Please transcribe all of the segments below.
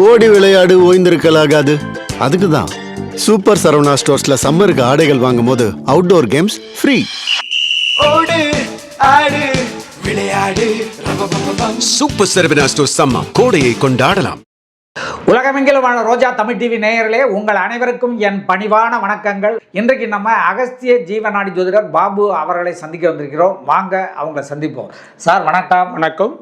ஓடி விளையாடு ஓய்ந்திருக்கலாகாது. அதுக்கு தான் சூப்பர் சரவணா ஸ்டோர்ஸ்ல சம்மருக்கு ஆடைகள் வாங்கும் போது அவுட்டோர் கேம்ஸ் ஃப்ரீ. ஓடு ஆடு விளையாடு சூப்பர் சரவணா ஸ்டோர்ஸ் சம்மர் கோடையை கொண்டாடலாம். உலகமெங்கிலும் வாழ ரோஜா தமிழ் டிவி நேயர்களே, உங்கள் அனைவருக்கும் என் பணிவான வணக்கங்கள். இன்றைக்கு நம்ம அகஸ்திய ஜீவநாடி ஜோதிடர் பாபு அவர்களை சந்திக்க வந்திருக்கிறோம். வாங்க அவங்களை சந்திப்போம். சார் வணக்கம். வணக்கம்.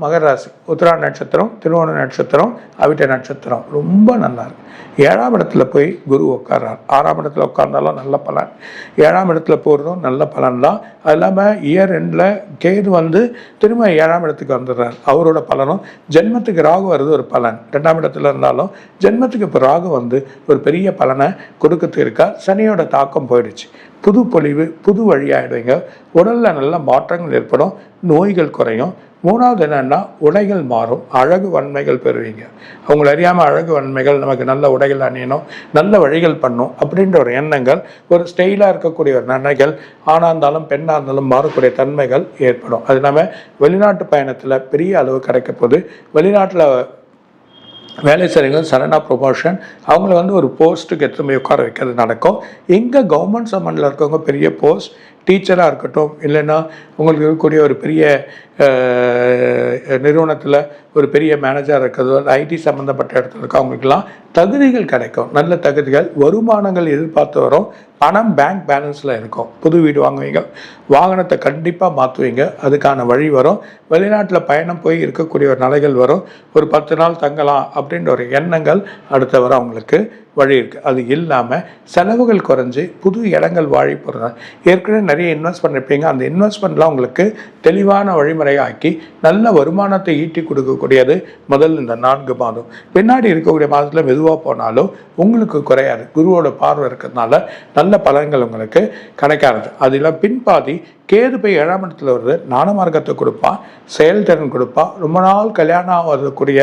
மகர ராசி, உத்திரா நட்சத்திரம், திருவோண நட்சத்திரம், அவிட்ட நட்சத்திரம் ரொம்ப நல்லா இருக்கு. 7ஆம் இடத்துல போய் குரு உட்கார்றார். 6ஆம் இடத்துல உட்கார்ந்தாலும் நல்ல பலன், 7ஆம் இடத்துல போகிறதும் நல்ல பலன் தான். அது இல்லாமல் இயர் எண்டில் கேது திரும்ப 7ஆம் இடத்துக்கு வந்துடுறார். அவரோட பலனும் ஜென்மத்துக்கு ராகு வருது ஒரு பலன். 2ஆம் இடத்துல இருந்தாலும் ஜென்மத்துக்கு இப்போ ராகு ஒரு பெரிய பலனை கொடுக்கறதுக்கு இருக்கார். சனியோட தாக்கம் போயிடுச்சு. புது பொலிவு, புது வழியாயிடுவீங்க. உடலில் நல்ல மாற்றங்கள் ஏற்படும், நோய்கள் குறையும். 3வது என்னன்னா, உடைகள் மாறும், அழகு வன்மைகள் பெறுவீங்க. அவங்களை அறியாமல் அழகு வன்மைகள், நமக்கு நல்ல உடைகள் அணியணும், நல்ல வழிகள் பண்ணும் அப்படின்ற ஒரு எண்ணங்கள், ஒரு ஸ்டைலாக இருக்கக்கூடிய ஒரு நன்மைகள், ஆணாக இருந்தாலும் பெண்ணாக இருந்தாலும் மாறக்கூடிய தன்மைகள் ஏற்படும். அது இல்லாமல் வெளிநாட்டு பயணத்தில் பெரிய அளவு கிடைக்க போது, வெளிநாட்டில் வேலை செய்கிறவங்க சடனாக ப்ரொமோஷன், அவங்கள ஒரு போஸ்ட்டுக்கு எடுத்து போய் உட்கார வைக்கிறது நடக்கும். எங்கே கவர்மெண்ட் சம்மண்டில் இருக்கவங்க பெரிய போஸ்ட், டீச்சராக இருக்கட்டும், இல்லைன்னா உங்களுக்கு இருக்கக்கூடிய ஒரு பெரிய நிறுவனத்தில் ஒரு பெரிய மேனேஜராக இருக்கிறதோ, ஐடி சம்மந்தப்பட்ட இடத்துல இருக்கோ, அவங்களுக்கெல்லாம் தகுதிகள் கிடைக்கும். நல்ல தகுதிகள், வருமானங்கள் எதிர்பார்த்து வரும், பணம் பேங்க் பேலன்ஸில் இருக்கும். புது வீடு வாங்குவீங்க, வாகனத்தை கண்டிப்பாக மாற்றுவீங்க, அதுக்கான வழி வரும். வெளிநாட்டில் பயணம் போய் இருக்கக்கூடிய ஒரு நிலைகள் வரும். ஒரு 10 நாள் தங்கலாம் அப்படின்ற ஒரு எண்ணங்கள் அடுத்த வர அவங்களுக்கு வழி இருக்குது. அது இல்லாமல் செலவுகள் குறைஞ்சி புது இடங்கள் வாழி போகிறது. ஏற்கனவே நிறைய இன்வெஸ்ட் பண்ணியிருப்பீங்க, அந்த இன்வெஸ்ட்மெண்ட்லாம் உங்களுக்கு தெளிவான வழிமுறையாக்கி நல்ல வருமானத்தை ஈட்டி கொடுக்கக்கூடியது முதல் இந்த 4 மாதம். பின்னாடி இருக்கக்கூடிய மாதத்தில் மெதுவாக போனாலும் உங்களுக்கு குறையாது. குருவோட பார்வை இருக்கிறதுனால நல்ல பலன்கள் உங்களுக்கு கிடைக்காது. அதெல்லாம் பின்பாதி கேது போய் 7ஆம் இடத்துல வருது, ஞான மார்க்கத்தை கொடுப்பான், செயல்திறன் கொடுப்பான், ரொம்ப நாள் கல்யாணம் ஆகக்கூடிய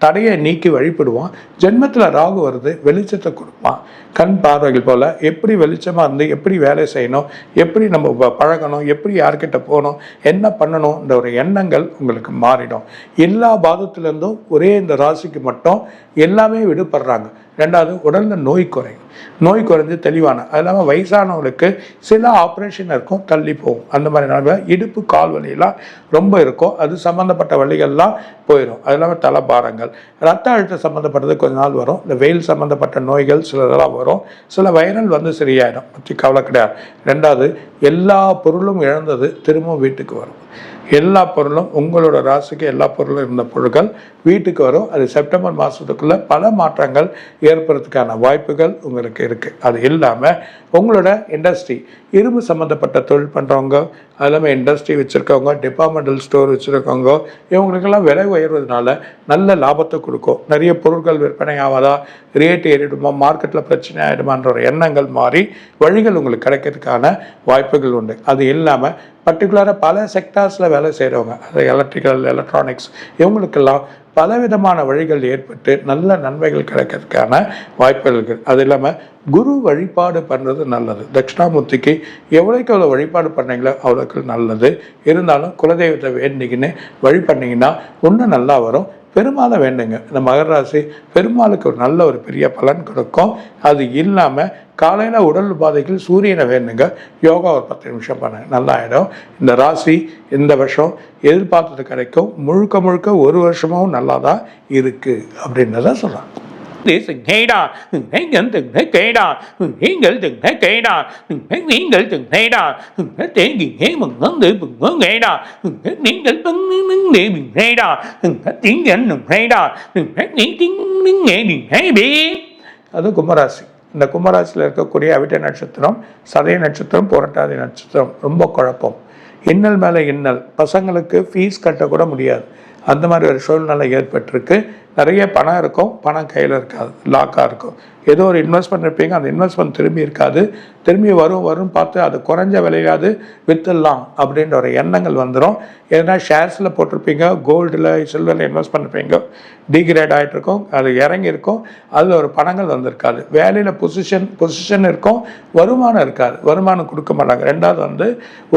தடையை நீக்கி வழிபடுவான். ஜென்மத்தில் ராகு வருது, வெளிச்சத்தை கொடுப்பான். கண் பார்வைகள் போல் எப்படி வெளிச்சமாக இருந்து எப்படி வேலை செய்யணும், எப்படி நம்ம பழகணும், எப்படி யார்கிட்ட போகணும், என்ன பண்ணணுன்ற ஒரு எண்ணங்கள் உங்களுக்கு மாறிடும். எல்லா பாதத்திலேருந்தும் ஒரே இந்த ராசிக்கு மட்டும் எல்லாமே விடுபடுறாங்க. 2வது, உடலில் நோய் குறையும். நோய் குறைஞ்சி தெளிவான, அது இல்லாமல் வயசானவங்களுக்கு சில ஆப்ரேஷன் இருக்கும், தள்ளி போகும். அந்த மாதிரி நிலைமை, இடுப்பு கால் வலியெல்லாம் ரொம்ப இருக்கும், அது சம்மந்தப்பட்ட வலிகள்லாம் போயிடும். அது இல்லாமல் தலைபாரங்கள், ரத்த அழுத்தம் சம்மந்தப்பட்டது கொஞ்ச நாள் வரும். இந்த வெயில் சம்மந்தப்பட்ட நோய்கள் சிலதெல்லாம் வரும். சில வைரல் சரியாயிடும், பற்றி கவலை கிடையாது. 2வது, எல்லா பொருளும் இழந்தது திரும்பவும் வீட்டுக்கு வரும். எல்லா பொருளும், உங்களோட ராசிக்கு எல்லா பொருளும் இருந்த பொருட்கள் வீட்டுக்கு வரும். அது செப்டம்பர் மாதத்துக்குள்ளே பல மாற்றங்கள் ஏற்படுறதுக்கான வாய்ப்புகள் உங்களுக்கு இருக்குது. அது இல்லாமல் உங்களோட இண்டஸ்ட்ரி, இரும்பு சம்மந்தப்பட்ட தொழில் பண்ணுறவங்க, அது இல்லாமல் இண்டஸ்ட்ரி வச்சுருக்கவங்க, டிபார்ட்மெண்டல் ஸ்டோர் வச்சுருக்கவங்க, இவங்களுக்கெல்லாம் விலை உயர்வதனால நல்ல லாபத்தை கொடுக்கும். நிறைய பொருட்கள் விற்பனை ஆகாதா, ரேட் ஏறிடுமா, மார்க்கெட்டில் பிரச்சனை ஆகிடுமான்ற ஒரு எண்ணங்கள் மாறி வழிகள் உங்களுக்கு கிடைக்கிறதுக்கான வாய்ப்புகள் உண்டு. அது இல்லாமல் பர்டிகுலராக பல செக்டார்ஸில் வேலை செய்கிறவங்க, அது எலக்ட்ரிக்கல், எலக்ட்ரானிக்ஸ், இவங்களுக்கெல்லாம் பலவிதமான வழிகள் ஏற்பட்டு நல்ல நன்மைகள் கிடைக்கிறதுக்கான வாய்ப்புகள் இருக்குது. அது இல்லாமல் குரு வழிபாடு பண்ணுறது நல்லது. தட்சிணாமூர்த்திக்கு எவ்வளோக்கு எவ்வளோ வழிபாடு பண்ணீங்களோ அவ்வளோக்கு நல்லது. இருந்தாலும் குலதெய்வத்தை வேண்டிக்கின்னு வழி பண்ணிங்கன்னா இன்னும் நல்லா வரும். பெருமாளை வேண்டுங்க. இந்த மகர ராசி பெருமாளுக்கு ஒரு நல்ல ஒரு பெரிய பலன் கொடுக்கும். அது இல்லாமல் காலையில் உடல் உபாதைகள் சூரியனை வேண்டுங்க. யோகா ஒரு 10 நிமிஷம் பண்ணுங்க, நல்லா ஆகிடும். இந்த ராசி இந்த வருஷம் எதிர்பார்த்தது கிடைக்கும். முழுக்க முழுக்க ஒரு வருஷமும் நல்லா தான் இருக்குது அப்படின்றத சொல்லலாம். நீங்கள் அது கும்பராசி. இந்த கும்பராசியில் இருக்கக்கூடிய அவிட்ட நட்சத்திரம், சதய நட்சத்திரம், புரட்டாதி நட்சத்திரம் ரொம்ப குழப்பம். இன்னல் மேலே இன்னல். பசங்களுக்கு ஃபீஸ் கட்டக்கூட முடியாது. அந்த மாதிரி ஒரு சூழ்நிலை ஏற்பட்டிருக்கு. நிறைய பணம் இருக்கும், பணம் கையில் இருக்காது, லாக்காக இருக்கும். ஏதோ ஒரு இன்வெஸ்ட்மெண்ட் இருப்பீங்க, அந்த இன்வெஸ்ட்மெண்ட் திரும்பி இருக்காது, திரும்பி வரும் பார்த்து அது குறைஞ்ச விலையாவது விற்றுடலாம் அப்படின்ற ஒரு எண்ணங்கள் வந்துடும். ஏன்னா ஷேர்ஸில் போட்டிருப்பீங்க, கோல்டில் சில்வரில் இன்வெஸ்ட் பண்ணிருப்பீங்க, டிகிரேட் ஆகிட்டு இருக்கும், அது இறங்கியிருக்கும், அதில் ஒரு பணங்கள் வந்திருக்காது. வேலையில் பொசிஷன் இருக்கும், வருமானம் இருக்காது, வருமானம் கொடுக்க மாட்டாங்க. ரெண்டாவது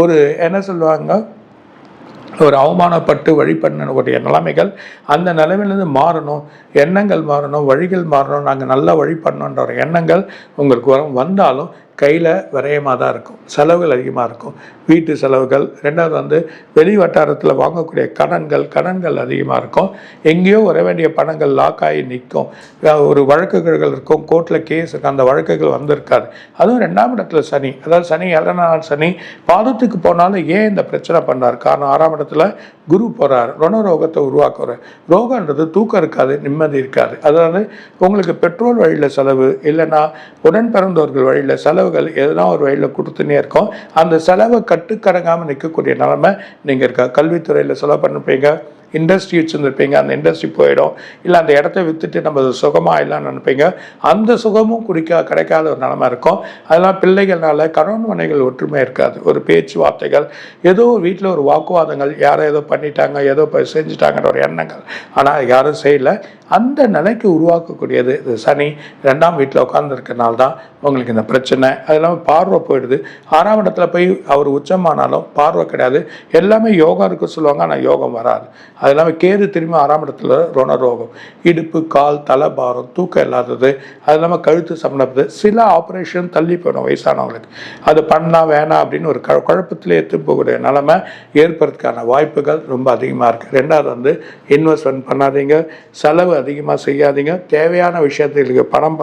ஒரு என்ன சொல்லுவாங்க, ஒரு அவமானப்பட்டு வழி பண்ணக்கூடிய நிலைமைகள், அந்த நிலைமையிலேருந்து மாறணும், எண்ணங்கள் மாறணும், வழிகள் மாறணும், நாங்கள் நல்லா வழி பண்ணணுன்ற ஒரு எண்ணங்கள் உங்களுக்கு வந்தாலும் கையில் விரயமாக தான் இருக்கும், செலவுகள் அதிகமாக இருக்கும், வீட்டு செலவுகள். ரெண்டாவது வெளி வட்டாரத்தில் வாங்கக்கூடிய கடன்கள் அதிகமாக இருக்கும். எங்கேயோ வர வேண்டிய பணங்கள் லாக் ஆகி நிற்கும். ஒரு வழக்குகள் இருக்கும், கோர்ட்டில் கேஸ் இருக்கும், அந்த வழக்குகள் வந்திருக்காது. அதுவும் 2ஆம் இடத்துல சனி, அதாவது சனி 7ஆம் நாள் சனி பாதத்துக்கு போனாலும் ஏன் இந்த பிரச்சனை பண்ணார்? காரணம் 6ஆம் இடத்துல குரு போகிறார், ரோகத்தை உருவாக்குறார். ரோகன்றது தூக்கம் இருக்காது, நிம்மதி இருக்காது. அதாவது உங்களுக்கு பெட்ரோல் வழியில் செலவு, இல்லைன்னா உடன் பிறந்தவர்கள் வழியில் செலவுகள் எதுனா ஒரு வழியில் கொடுத்துனே இருக்கும். அந்த செலவை கட்டுக்கடங்காமல் நிற்கக்கூடிய நிலைமை நீங்கள் இருக்க. கல்வித்துறையில் செலவு பண்ணிருப்பீங்க, இண்டஸ்ட்ரி வச்சுருந்துருப்பீங்க, அந்த இண்டஸ்ட்ரி போயிடும், இல்லை அந்த இடத்த விற்றுட்டு நம்ம சுகமாக இல்லைன்னு நினைப்பீங்க, அந்த சுகமும் கிடைக்காத ஒரு நிலைமை இருக்கும். அதெல்லாம் பிள்ளைகள்னால கணவன் மனைகள் ஒற்றுமை இருக்காது, ஒரு பேச்சுவார்த்தைகள், ஏதோ ஒரு வீட்டில் ஒரு வாக்குவாதங்கள், யாரோ ஏதோ பண்ணிட்டாங்க, ஏதோ செஞ்சுட்டாங்கன்ற ஒரு எண்ணங்கள், ஆனால் யாரும் செய்யலை. அந்த நிலைக்கு உருவாக்கக்கூடியது இது சனி 2ஆம் வீட்டில் உட்கார்ந்துருக்கனால தான் உங்களுக்கு இந்த பிரச்சனை. அது இல்லாமல் பார்வை போயிடுது. 6ஆம் இடத்துல போய் அவர் உச்சமானாலும் பார்வை கிடையாது. எல்லாமே யோகம் இருக்க சொல்லுவாங்க, ஆனால் யோகம் வராது. அது இல்லாமல் கேது திரும்பி 6ஆம் இடத்துல ரோகம், இடுப்பு, கால், தலை பாரம், தூக்கம் இல்லாதது, அது இல்லாமல் கழுத்து சம்பந்தப்பட்டது. சில ஆப்ரேஷன் தள்ளி போயிடும் வயசானவங்களுக்கு, அது பண்ணலாம் வேணாம் அப்படின்னு ஒரு குழப்பத்திலே எடுத்து போகக்கூடிய நிலைமை ஏற்படுறதுக்கான வாய்ப்புகள் ரொம்ப அதிகமாக இருக்குது. ரெண்டாவது இன்வெஸ்ட்மெண்ட் பண்ணாதீங்க, செலவு அதிகமாக செய்யாதீங்க, தேவையான விஷயத்துக்கு பணம்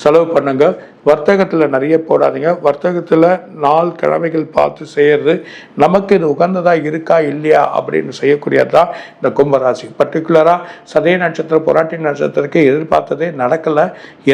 செலவு பண்ணுங்க. வர்த்தகத்தில் நிறைய போடாதீங்க. வர்த்தகத்தில் 4 கிழமைகள் பார்த்து செய்கிறது, நமக்கு இது உகந்ததாக இருக்கா இல்லையா அப்படின்னு செய்யக்கூடியது தான் இந்த கும்பராசி. பர்டிகுலராக சதய நட்சத்திரம், புராட்டி நட்சத்திரத்துக்கு எதிர்பார்த்ததே நடக்கலை.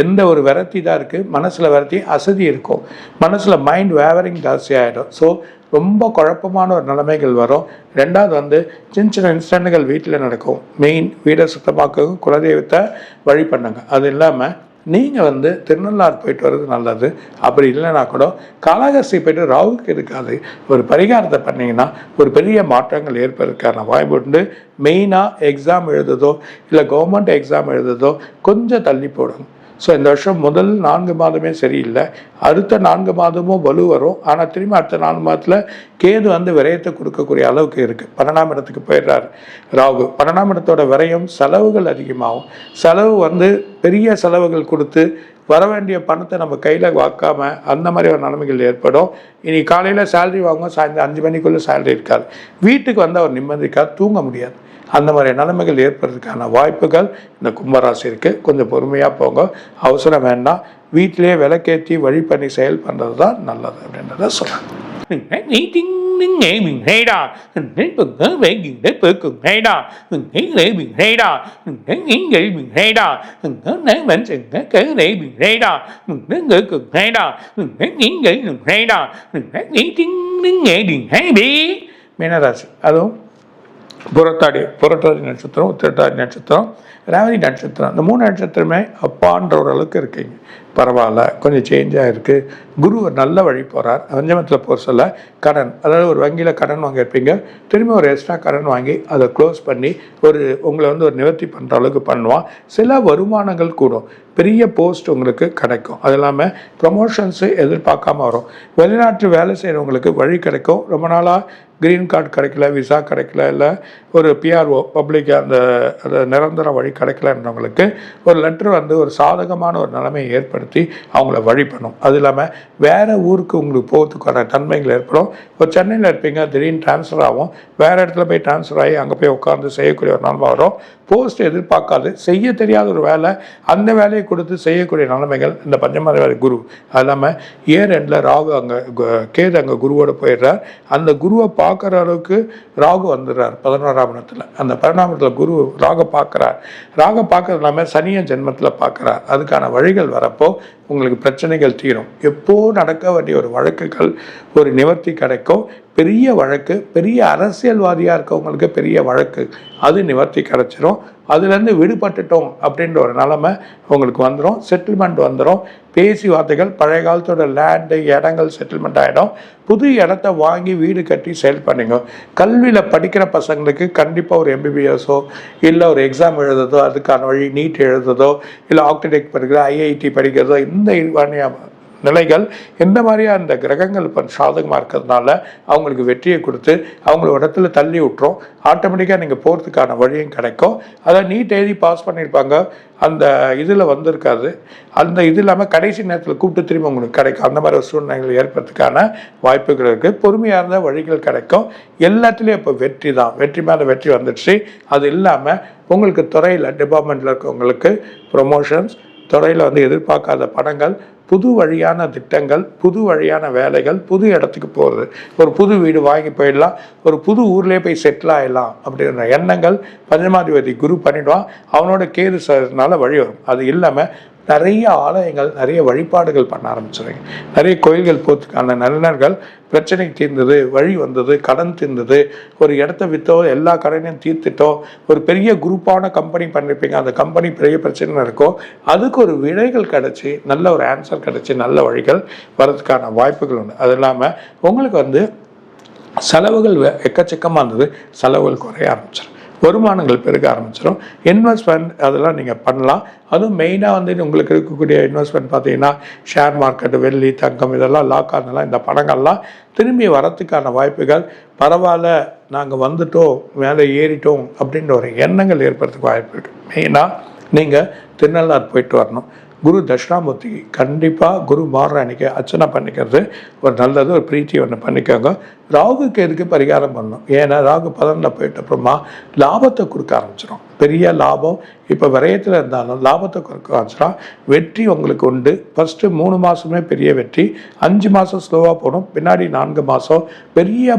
எந்த ஒரு விரத்தி தான் இருக்குது, மனசில் விரத்தி அசதி இருக்கும், மனசில் மைண்ட் வேவரிங் ஜாஸ்தி ஆகிடும். ஸோ ரொம்ப குழப்பமான ஒரு நிலைமைகள் வரும். ரெண்டாவது சின்ன இன்ஸ்டன்ட்டுகள் வீட்டில் நடக்கும். மெயின் வீடை சுத்தமாக்கவும் குலதெய்வத்தை வழி பண்ணுங்க. அது இல்லாமல் நீங்கள் திருநள்ளாறு போயிட்டு வர்றது நல்லது. அப்படி இல்லைன்னா கூட காளகஸ்தி போயிட்டு ராகுக்கு இருக்காது, ஒரு பரிகாரத்தை பண்ணிங்கன்னா ஒரு பெரிய மாற்றங்கள் ஏற்படுறதுக்கான வாய்ப்பு உண்டு. மெயினாக எக்ஸாம் எழுதுதோ இல்லை கவர்மெண்ட் எக்ஸாம் எழுதுதோ கொஞ்சம் தள்ளி போடுங்க. ஸோ இந்த வருஷம் முதல் 4 மாதமே சரியில்லை, அடுத்த 4 மாதமும் வலு வரும். ஆனால் திரும்பி அடுத்த 4 மாதத்தில் கேது விரயத்தை கொடுக்கக்கூடிய அளவுக்கு இருக்குது. 12ஆம் இடத்துக்கு போயிடுறாரு ராகு. 12ஆம் இடத்தோட விரயம், செலவுகள் அதிகமாகும். செலவு பெரிய செலவுகள் கொடுத்து வர வேண்டிய பணத்தை நம்ம கையில் வாக்காமல் அந்த மாதிரி ஒரு நிலைமைகள் ஏற்படும். இனி காலையில் சேலரி வாங்குவோம், சாயந்தரம் 5 மணிக்குள்ளே சேலரி இருக்காது, வீட்டுக்கு அவர் நிம்மதி இருக்காது, தூங்க முடியாது. அந்த மாதிரி நிலைமைகள் ஏற்படுறதுக்கான வாய்ப்புகள் இந்த கும்பராசி இருக்குது. கொஞ்சம் பொறுமையாக போங்க, அவசரம் வேண்டாம். வீட்டிலேயே விளக்கேற்றி வழி பண்ணி செயல் பண்ணுறது தான் நல்லது அப்படின்றத சொல்கிறேன். மீனராசி, அதுவும் புரட்டாதி நட்சத்திரம், உத்திரட்டாதி நட்சத்திரம், ரேவதி நட்சத்திரம், இந்த 3 நட்சத்திரமே அப்பான்ற ஒரு அளவுக்கு இருக்கீங்க. பரவாயில்ல, கொஞ்சம் சேஞ்சாக இருக்குது. குரு ஒரு நல்ல வழி போகிறார். பஞ்சமத்தில் போகிற சொல்ல கடன், அதாவது ஒரு வங்கியில் கடன் வாங்கியிருப்பீங்க, திரும்பி ஒரு எக்ஸ்ட்ரா கடன் வாங்கி அதை க்ளோஸ் பண்ணி உங்களை ஒரு நிவர்த்தி பண்ணுற அளவுக்கு பண்ணுவான். சில வருமானங்கள் கூடும், பெரிய போஸ்ட் உங்களுக்கு கிடைக்கும். அது இல்லாமல் ப்ரொமோஷன்ஸு எதிர்பார்க்காம வரும். வெளிநாட்டு வேலை செய்கிறவங்களுக்கு வழி கிடைக்கும். ரொம்ப நாளாக க்ரீன் கார்டு கிடைக்கல, விசா கிடைக்கல, இல்லை ஒரு பிஆர்ஓ பப்ளிக் அந்த நிரந்தர வழி கிடைக்கலன்றவங்களுக்கு ஒரு லெட்டர் ஒரு சாதகமான ஒரு நிலைமையை ஏற்படுத்தி அவங்கள வழி பண்ணும். அது இல்லாமல் வேறு ஊருக்கு உங்களுக்கு போகிறதுக்கான தன்மைகள் ஏற்படும். இப்போ சென்னையில் இருப்பீங்க, திடீர்னு ட்ரான்ஸ்ஃபர் ஆகும், வேறு இடத்துல போய் ட்ரான்ஸ்ஃபர் ஆகி அங்கே போய் உட்காந்து செய்யக்கூடிய ஒரு நிலைமை வரும். போஸ்ட் எதிர்பார்க்காது, செய்ய தெரியாத ஒரு வேலை, அந்த வேலையை கொடுத்து செய்யக்கூடிய நிலைமைகள் இந்த பஞ்சம குரு. அது இல்லாமல் இயர் எண்டில் ராகு கேது குருவோடு போயிடுறார். அந்த குருவை பார்க்குற அளவுக்கு ராகு வந்துடுறார் 11ஆம் இடத்துல. அந்த 12ஆம் இடத்துல குரு ராக பார்க்குறார். ராக பார்க்கறது இல்லாமல் சனியை ஜென்மத்தில் பார்க்குறார். அதுக்கான வழிகள் வரப்போ உங்களுக்கு பிரச்சனைகள் தீரும். எப்போ நடக்க வேண்டிய ஒரு வழக்குகள் ஒரு நிவர்த்தி கிடைக்கும். பெரிய வழக்கு, பெரிய அரசியல்வாதியாக இருக்கவங்களுக்கு பெரிய வழக்கு, அது நிவர்த்தி கிடச்சிரும். அதுலேருந்து விடுபட்டுட்டோம் அப்படின்ற ஒரு நிலைமை உங்களுக்கு வந்துடும். செட்டில்மெண்ட் வந்துடும். பேசி வார்த்தைகள், பழைய காலத்தோட லேண்டு இடங்கள் செட்டில்மெண்ட் ஆகிடும். புது இடத்த வாங்கி வீடு கட்டி சேல் பண்ணிங்க. கல்வியில் படிக்கிற பசங்களுக்கு கண்டிப்பாக ஒரு எம்பிபிஎஸோ இல்லை ஒரு எக்ஸாம் எழுதுறதோ, அதுக்கான வழி நீட் எழுதுறதோ, இல்லை ஆர்கிடெக்ட் படிக்கிற ஐஐடி படிக்கிறதோ, இந்த நிலைகள் எந்த மாதிரியா அந்த கிரகங்கள் இப்போ சாதகமாக இருக்கிறதுனால அவங்களுக்கு வெற்றியை கொடுத்து அவங்கள இடத்துல தள்ளி விட்டுரும். ஆட்டோமேட்டிக்காக நீங்கள் போகிறதுக்கான வழியும் கிடைக்கும். அதாவது நீட் எழுதி பாஸ் பண்ணியிருப்பாங்க, அந்த இதில் வந்திருக்காது. அந்த இது இல்லாமல் கடைசி நேரத்தில் கூப்பிட்டு திரும்ப உங்களுக்கு கிடைக்கும். அந்த மாதிரி ஒரு சூழ்நிலைகள் ஏற்படுறதுக்கான வாய்ப்புகள் இருக்குது. பொறுமையாக இருந்தால் வழிகள் கிடைக்கும். எல்லாத்துலேயும் இப்போ வெற்றி தான், வெற்றி மேலே வெற்றி வந்துடுச்சு. அது இல்லாமல் உங்களுக்கு துறையில் டிபார்ட்மெண்ட்டில் இருக்கவங்களுக்கு ப்ரொமோஷன்ஸ், துறையில் எதிர்பார்க்காத பணங்கள், புது வழியான திட்டங்கள், புது வழியான வேலைகள், புது இடத்துக்கு போகிறது, ஒரு புது வீடு வாங்கி போயிடலாம், ஒரு புது ஊர்லேயே போய் செட்டில் ஆகிடலாம் அப்படின்ற எண்ணங்கள் பஞ்சமாதிபதி குரு பண்ணிடுவான். அவனோட கேது சனால வழி வரும். அது இல்லாமல் நிறைய ஆலயங்கள், நிறைய வழிபாடுகள் பண்ண ஆரம்பிச்சுருங்க. நிறைய கோயில்கள் போகிறதுக்கான நல்லர்கள், பிரச்சனை தீர்ந்தது, வழி வந்தது, கடன் தீர்ந்தது, ஒரு இடத்த விற்றோ எல்லா கடனையும் தீர்த்துட்டோம், ஒரு பெரிய குரூப்பான கம்பெனி பண்ணியிருப்பீங்க, அந்த கம்பெனி பெரிய பிரச்சனை இருக்கும், அதுக்கு ஒரு விடைகள் கிடச்சி, நல்ல ஒரு ஆன்சர் கிடச்சி, நல்ல வழிகள் வர்றதுக்கான வாய்ப்புகள் உண்டு. அது இல்லாமல் உங்களுக்கு செலவுகள் எக்கச்சக்கமாக இருந்தது, செலவுகள் குறைய ஆரம்பிச்சிடும். வருமானங்கள் பெருக ஆரம்பிச்சிடும். இன்வெஸ்ட்மெண்ட் அதெல்லாம் நீங்கள் பண்ணலாம். அதுவும் மெயினாக உங்களுக்கு இருக்கக்கூடிய இன்வெஸ்ட்மெண்ட் பார்த்தீங்கன்னா ஷேர் மார்க்கெட்டு, வெள்ளி, தங்கம், இதெல்லாம் லாக் ஆனதெல்லாம் இந்த பணங்கள்லாம் திரும்பி வரத்துக்கான வாய்ப்புகள். பரவாயில்ல, நாங்கள் வந்துட்டோம், மேலே ஏறிட்டோம் அப்படின்ற ஒரு எண்ணங்கள் ஏற்படுறதுக்கு வாய்ப்பு இருக்குது. மெயினாக நீங்கள் திருநள்ளாறு போயிட்டு வரணும். குரு தட்சிணாமூர்த்தி கண்டிப்பாக குரு மாறுற அன்றைக்கி அர்ச்சனை பண்ணிக்கிறது ஒரு நல்லது, ஒரு பிரீத்தி ஒன்று பண்ணிக்கோங்க. ராகுக்கு எதுக்கு பரிகாரம் பண்ணணும்? ஏன்னா ராகு 11 போயிட்ட அப்புறமா லாபத்தை கொடுக்க ஆரம்பிச்சிடும். பெரிய லாபம் இப்போ விரயத்தில் இருந்தாலும் லாபத்தை கொடுக்க ஆரம்பிச்சிடும். வெற்றி உங்களுக்கு உண்டு. ஃபஸ்ட்டு 3 மாதமே பெரிய வெற்றி, 5 மாதம் ஸ்லோவாக போகணும், பின்னாடி 4 மாதம் பெரிய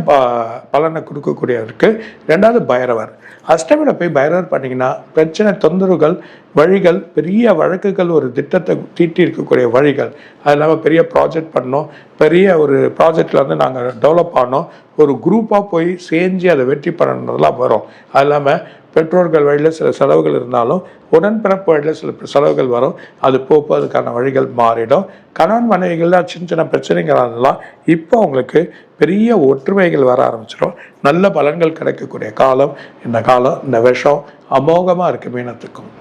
பலனை கொடுக்கக்கூடியவருக்கு. ரெண்டாவது பைரவர். அஷ்டமியில் போய் பைரவர் பண்ணிங்கன்னா பிரச்சனை, தொந்தரவுகள், வழிகள், பெரிய வழக்குகள், ஒரு திட்டத்தை தீட்டி இருக்கக்கூடிய வழிகள். அது இல்லாமல் பெரிய ப்ராஜெக்ட் பண்ணோம், பெரிய ஒரு ப்ராஜெக்டில் நாங்கள் டெவலப் ஆனோம், ஒரு குரூப்பாக போய் செஞ்சு அதை வெற்றி பண்ணணுன்றதுலாம் வரும். அது இல்லாமல் பெற்றோர்கள் வழியில் சில செலவுகள் இருந்தாலும் உடன்பிறப்பு வழியில் சில செலவுகள் வரும். அது போக்குவதுக்கான வழிகள் மாறிடும். கணவன் மனைவிகள்லாம் சின்ன சின்ன பிரச்சனைகளானலாம் இப்போ உங்களுக்கு பெரிய ஒற்றுமைகள் வர ஆரம்பிச்சிடும். நல்ல பலன்கள் கிடைக்கக்கூடிய காலம் இந்த காலம். இந்த விஷம் அமோகமாக இருக்குது மீனத்துக்கும்.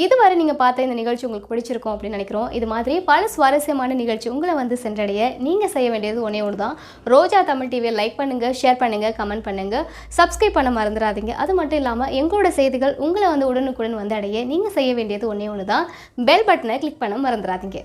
இதுவரை நீங்கள் பார்த்த இந்த நிகழ்ச்சி உங்களுக்கு பிடிச்சிருக்கும் அப்படின்னு நினைக்கிறோம். இது மாதிரி பல சுவாரஸ்யமான நிகழ்ச்சி உங்களை சென்றடைய நீங்கள் செய்ய வேண்டியது ஒன்றே ஒன்று தான். ரோஜா தமிழ் டிவியை லைக் பண்ணுங்கள், ஷேர் பண்ணுங்கள், கமெண்ட் பண்ணுங்கள், சப்ஸ்கிரைப் பண்ண மறந்துடாதீங்க. அது மட்டும் இல்லாமல் எங்களோட செய்திகள் உங்களை உடனுக்குடன் அடைய நீங்கள் செய்ய வேண்டியது ஒன்றே ஒன்று தான். பெல் பட்டனை கிளிக் பண்ண மறந்துடாதீங்க.